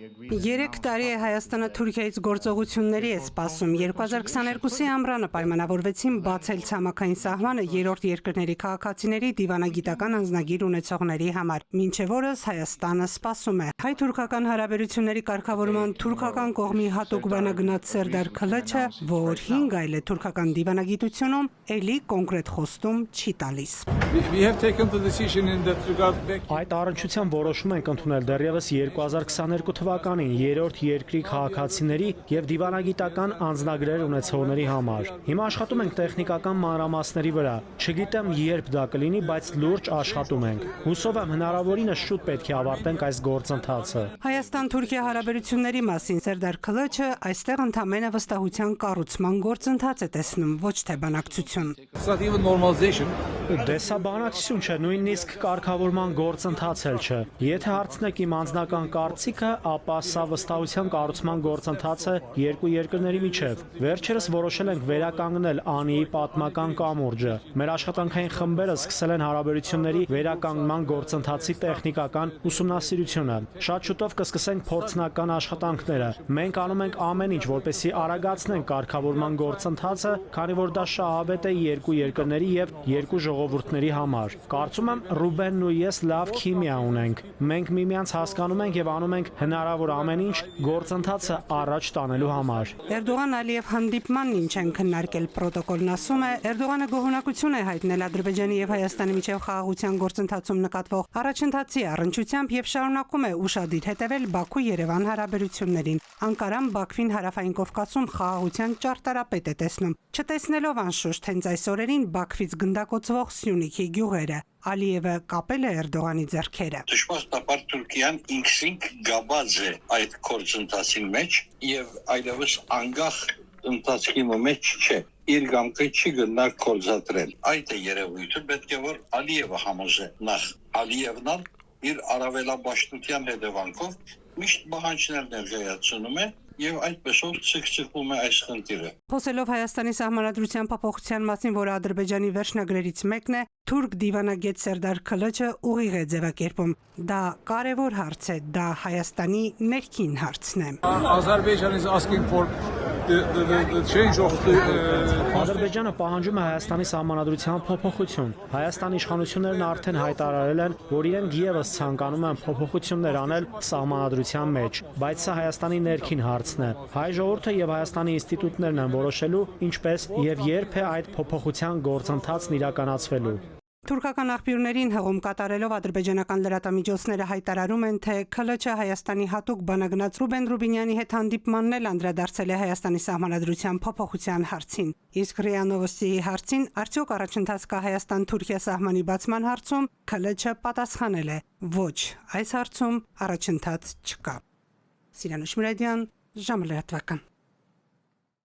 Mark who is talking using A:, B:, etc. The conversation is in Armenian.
A: 3 տարի է Հայաստանը Թուրքիայից գործողությունների է սպասում։ 2022-ի ամռանը պայմանավորվեցին բացել ցամաքային սահմանը երրորդ երկրների քաղաքացիների դիվանագիտական անձնագիր ունեցողների համար։ Մինչև օրս Հայաստանը սպասում է։ Հայ-թուրքական հարաբերությունների կարգավորման թուրքական կողմի հատուկ բանագնաց Սերդար Քլիչը, որ 5 այլ է թուրքական դիվանագիտությունում, էլի կոնկրետ խոստում չի տալիս։
B: Այդ առնչությամբ որոշում ենք ընդունել դեռևս 2022 թվականին երրորդ երկրի քաղաքացիների եւ դիվանագիտական անձնագրեր ունեցողների համար։ Հիմա աշխատում ենք տեխնիկական մանրամասների վրա։ Չգիտեմ երբ դա կլինի, բայց լուրջ աշխատում ենք։ Հուսով եմ հնարավորինս շուտ պետք է ավարտենք այս գործընթացը։
A: Հայաստան-Թուրքիա հարաբերությունների մասին Սերդար Քլիչը այստեղ ընդամենը վստահության կառուցման գործընթաց է տեսնում, ոչ թե բանակցություն։
B: Դե սա բանակցություն չէ, նույնիսկ կարգավորման գործընթաց էլ չէ։ Եթե հարցնեք իմ անձնական կարծիքը, ապա սա վստահության կառուցման գործընթաց է երկու երկրների միջև։ Վերջերս որոշել ենք վերականգնել Անիի պատմական կամուրջը։ Մեր աշխատանքային խմբերը սկսել են հարաբերությունների վերականգնման գործընթացի տեխնիկական ուսումնասիրությունը։ Շատ շուտով կսկսենք փորձնական աշխատանքները։ Մենք անում ենք ամեն ինչ, որպեսզի արագացնենք կարգավորման գործընթացը, քանի որ դա շահավետ է երկու երկրների եւ երկու ժողովուրդների համար։ Կարծում եմ Ռուբենն ու ես լավ քիմիա ունենք։ Մենք միմյանց հասկանում ենք եւ անում ենք հնարավոր ամեն ինչ գործընթացը առաջ տանելու համար։
A: Էրդողան-Ալիև հանդիպմանն ինչ են քննարկել պրոտոկոլն ասում է, Էրդողանը գոհունակություն է հայտնել Ադրբեջանի եւ Հայաստանի միջև խաղաղության գործընթացում նկատվող առաջընթացի առնչությամբ եւ շարունակում է ուշադիր հետևել Բաքու-Երևան հարաբերություններին։ Անկարան Բաքվին հարավային Կովկասում խաղաղության ճարտարապետ է տեսնում, չտեսնելով անշուշտ հենց այս օրերին Բաքվից գնդակոծվող Սյունիքի գյուղերը։ Ալիևը կապել է Էրդողանի ձեռքերը։
C: Դժբախտաբար Թուրքիան ինքնին գաբած է այդ գործընթացի մեջ եւ այլևս անգախ ընթացքի մեջ չէ։ Իր գամքը չի գնա կորզատրել։ Այդ է երևույթը, պետք է որ Ալիևը համոզե նախ։ Ալիևն իր առավելաբաշխության հետևանքով միշտ բանջներ ներկայացնում է եւ այդպեսով ցկցկում է այս խնդիրը։
A: Խոսելով Հայաստանի սահմանադրության փոփոխության մասին, որը Ադրբեջանի վերջնագրերից մեկն է, թուրք դիվանագետ Սերդար Քլիչը ուղիղ է ձևակերպում։ Դա կարևոր հարց է, դա Հայաստանի ներքին հարցն է։
B: Ադրբեջանը պահանջում է Հայաստանի սահմանադրության փոփոխություն։ Հայաստանի իշխանություններն արդեն հայտարարել են, որ իրենք եւս ցանկանում են փոփոխություններ անել սահմանադրության մեջ, բայց սա Հայաստանի ներքին հարցն է։ Հայ ժողովուրդը եւ Հայաստանի ինստիտուտներն են որոշելու, ինչպես եւ երբ է այդ փոփոխության գործընթացն իրականացվելու։
A: Թուրքական աղբյուրներին հղում կատարելով ադրբեջանական լրատվամիջոցները հայտարարում են, թե Քլիչը Հայաստանի հատուկ բանագնաց Ռուբեն Ռուբինյանի հետ հանդիպմանն էլ անդրադարձել է Հայաստանի սահմանադրության փոփոխության հարցին։ Իսկ ՌԻԱ Նովոստիի հարցին արդյոք առաջընթաց կա Հայաստան-Թուրքիա սահմանի բացման հարցում, Քլիչը պատասխանել է. ոչ, այս հարցում առաջընթաց չկա։ Սիրանուշ Մուրադյան, ժամը լրատվական։